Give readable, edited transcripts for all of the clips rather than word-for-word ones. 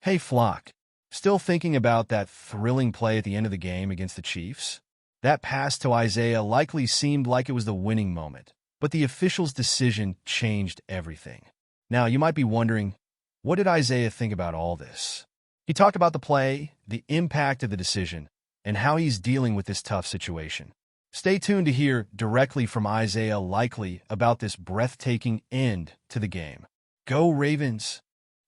Hey Flock, still thinking about that thrilling play at the end of the game against the Chiefs? That pass to Isaiah likely seemed like it was the winning moment, but the official's decision changed everything. Now, you might be wondering, what did Isaiah think about all this? He talked about the play, the impact of the decision, and how he's dealing with this tough situation. Stay tuned to hear directly from Isaiah Likely about this breathtaking end to the game. Go Ravens!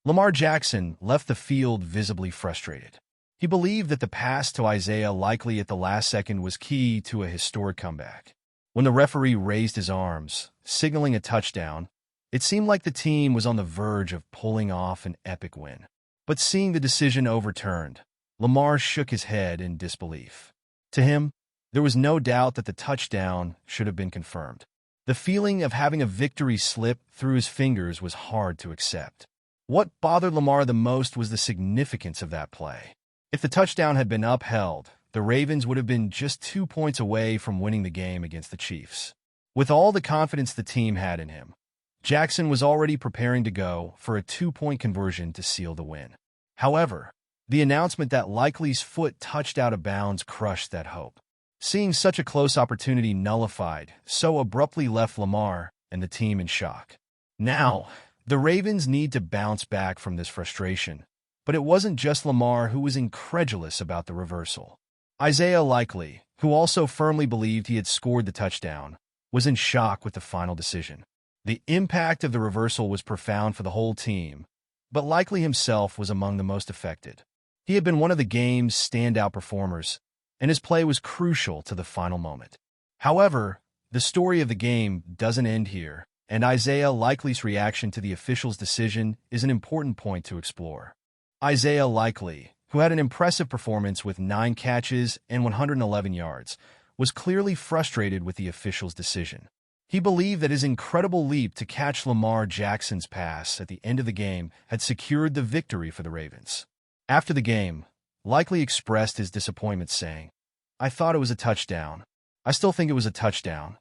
Lamar Jackson left the field visibly frustrated. He believed that the pass to Isaiah Likely at the last second was key to a historic comeback. When the referee raised his arms, signaling a touchdown, it seemed like the team was on the verge of pulling off an epic win. But seeing the decision overturned, Lamar shook his head in disbelief. To him, there was no doubt that the touchdown should have been confirmed. The feeling of having a victory slip through his fingers was hard to accept. What bothered Lamar the most was the significance of that play. If the touchdown had been upheld, the Ravens would have been just 2 points away from winning the game against the Chiefs. With all the confidence the team had in him, Jackson was already preparing to go for a 2-point conversion to seal the win. However, the announcement that Likely's foot touched out of bounds crushed that hope. Seeing such a close opportunity nullified so abruptly left Lamar and the team in shock. Now, the Ravens need to bounce back from this frustration. But it wasn't just Lamar who was incredulous about the reversal. Isaiah Likely, who also firmly believed he had scored the touchdown, was in shock with the final decision. The impact of the reversal was profound for the whole team, but Likely himself was among the most affected. He had been one of the game's standout performers, and his play was crucial to the final moment. However, the story of the game doesn't end here, and Isaiah Likely's reaction to the official's decision is an important point to explore. Isaiah Likely, who had an impressive performance with 9 catches and 111 yards, was clearly frustrated with the official's decision. He believed that his incredible leap to catch Lamar Jackson's pass at the end of the game had secured the victory for the Ravens. After the game, Likely expressed his disappointment, saying, "I thought it was a touchdown. I still think it was a touchdown."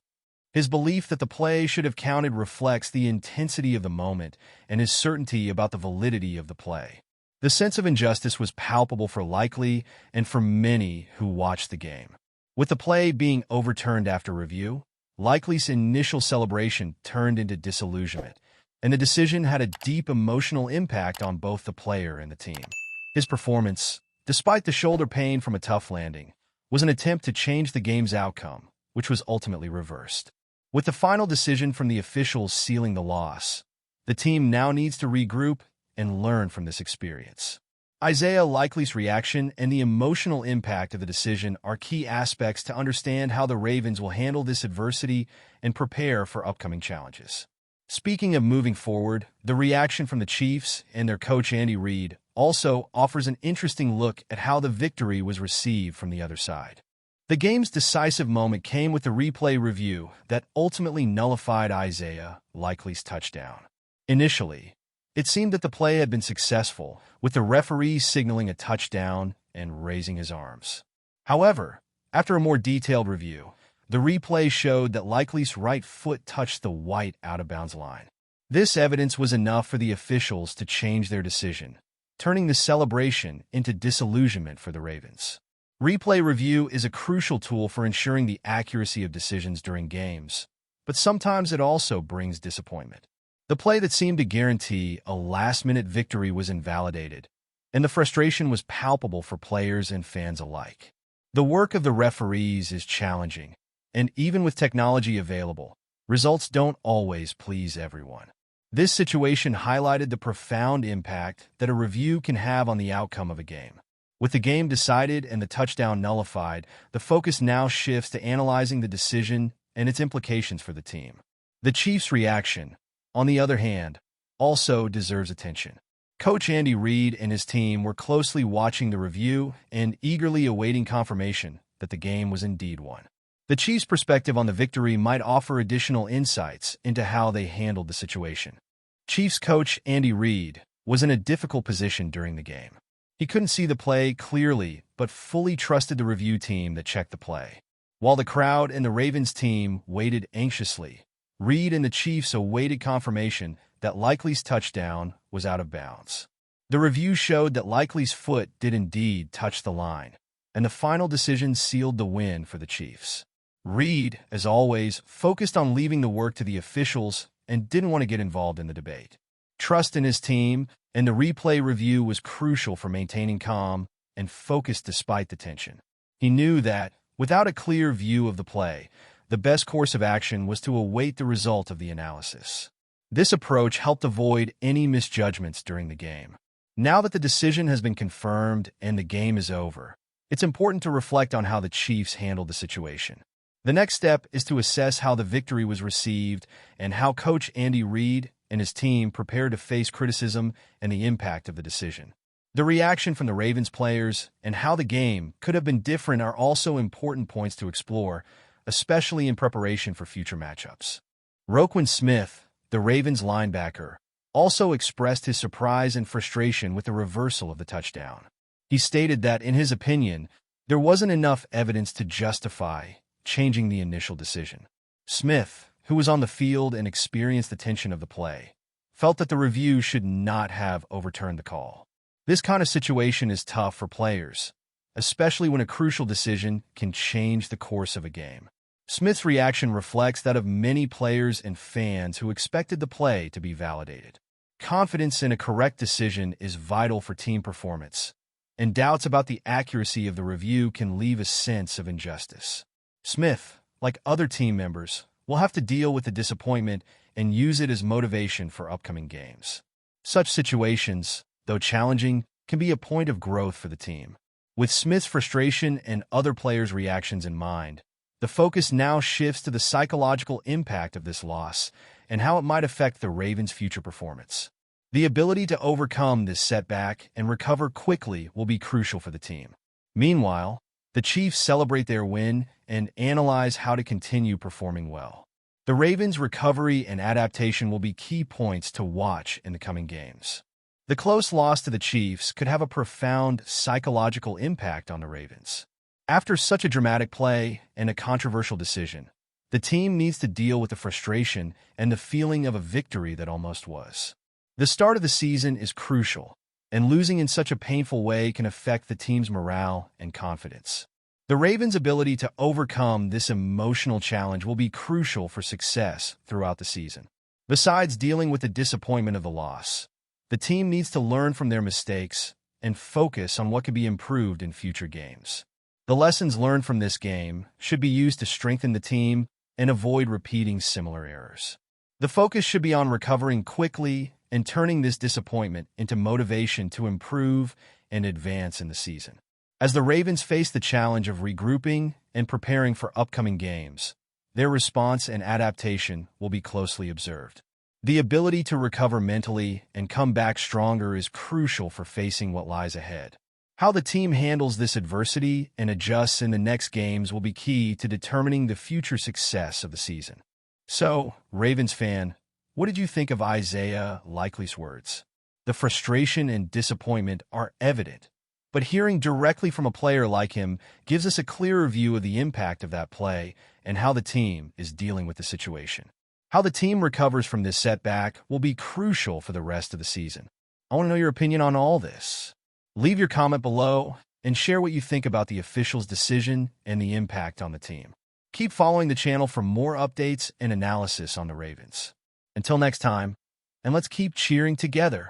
His belief that the play should have counted reflects the intensity of the moment and his certainty about the validity of the play. The sense of injustice was palpable for Likely and for many who watched the game. With the play being overturned after review, Likely's initial celebration turned into disillusionment, and the decision had a deep emotional impact on both the player and the team. His performance, despite the shoulder pain from a tough landing, was an attempt to change the game's outcome, which was ultimately reversed. With the final decision from the officials sealing the loss, the team now needs to regroup and learn from this experience. Isaiah Likely's reaction and the emotional impact of the decision are key aspects to understand how the Ravens will handle this adversity and prepare for upcoming challenges. Speaking of moving forward, the reaction from the Chiefs and their coach Andy Reid also offers an interesting look at how the victory was received from the other side. The game's decisive moment came with the replay review that ultimately nullified Isaiah Likely's touchdown. Initially, it seemed that the play had been successful, with the referee signaling a touchdown and raising his arms. However, after a more detailed review, the replay showed that Likely's right foot touched the white out-of-bounds line. This evidence was enough for the officials to change their decision, turning the celebration into disillusionment for the Ravens. Replay review is a crucial tool for ensuring the accuracy of decisions during games, but sometimes it also brings disappointment. The play that seemed to guarantee a last-minute victory was invalidated, and the frustration was palpable for players and fans alike. The work of the referees is challenging, and even with technology available, results don't always please everyone. This situation highlighted the profound impact that a review can have on the outcome of a game. With the game decided and the touchdown nullified, the focus now shifts to analyzing the decision and its implications for the team. The Chiefs' reaction, on the other hand, also deserves attention. Coach Andy Reid and his team were closely watching the review and eagerly awaiting confirmation that the game was indeed won. The Chiefs' perspective on the victory might offer additional insights into how they handled the situation. Chiefs coach Andy Reid was in a difficult position during the game. He couldn't see the play clearly, but fully trusted the review team that checked the play. While the crowd and the Ravens team waited anxiously, Reid and the Chiefs awaited confirmation that Likely's touchdown was out of bounds. The review showed that Likely's foot did indeed touch the line, and the final decision sealed the win for the Chiefs. Reed, as always, focused on leaving the work to the officials and didn't want to get involved in the debate. Trust in his team, and the replay review was crucial for maintaining calm and focus despite the tension. He knew that, without a clear view of the play, the best course of action was to await the result of the analysis. This approach helped avoid any misjudgments during the game. Now that the decision has been confirmed and the game is over, it's important to reflect on how the Chiefs handled the situation. The next step is to assess how the victory was received and how Coach Andy Reid and his team prepared to face criticism and the impact of the decision. The reaction from the Ravens players and how the game could have been different are also important points to explore, especially in preparation for future matchups. Roquan Smith, the Ravens linebacker, also expressed his surprise and frustration with the reversal of the touchdown. He stated that, in his opinion, there wasn't enough evidence to justify changing the initial decision. Smith, who was on the field and experienced the tension of the play, felt that the review should not have overturned the call. This kind of situation is tough for players, especially when a crucial decision can change the course of a game. Smith's reaction reflects that of many players and fans who expected the play to be validated. Confidence in a correct decision is vital for team performance, and doubts about the accuracy of the review can leave a sense of injustice. Smith, like other team members, will have to deal with the disappointment and use it as motivation for upcoming games. Such situations, though challenging, can be a point of growth for the team. With Smith's frustration and other players' reactions in mind, the focus now shifts to the psychological impact of this loss and how it might affect the Ravens' future performance. The ability to overcome this setback and recover quickly will be crucial for the team. Meanwhile, the Chiefs celebrate their win and analyze how to continue performing well. The Ravens' recovery and adaptation will be key points to watch in the coming games. The close loss to the Chiefs could have a profound psychological impact on the Ravens. After such a dramatic play and a controversial decision, the team needs to deal with the frustration and the feeling of a victory that almost was. The start of the season is crucial, and losing in such a painful way can affect the team's morale and confidence. The Ravens' ability to overcome this emotional challenge will be crucial for success throughout the season. Besides dealing with the disappointment of the loss, the team needs to learn from their mistakes and focus on what can be improved in future games. The lessons learned from this game should be used to strengthen the team and avoid repeating similar errors. The focus should be on recovering quickly and turning this disappointment into motivation to improve and advance in the season. As the Ravens face the challenge of regrouping and preparing for upcoming games, their response and adaptation will be closely observed. The ability to recover mentally and come back stronger is crucial for facing what lies ahead. How the team handles this adversity and adjusts in the next games will be key to determining the future success of the season. So, Ravens fan, what did you think of Isaiah Likely's words? The frustration and disappointment are evident, but hearing directly from a player like him gives us a clearer view of the impact of that play and how the team is dealing with the situation. How the team recovers from this setback will be crucial for the rest of the season. I want to know your opinion on all this. Leave your comment below and share what you think about the officials' decision and the impact on the team. Keep following the channel for more updates and analysis on the Ravens. Until next time, and let's keep cheering together.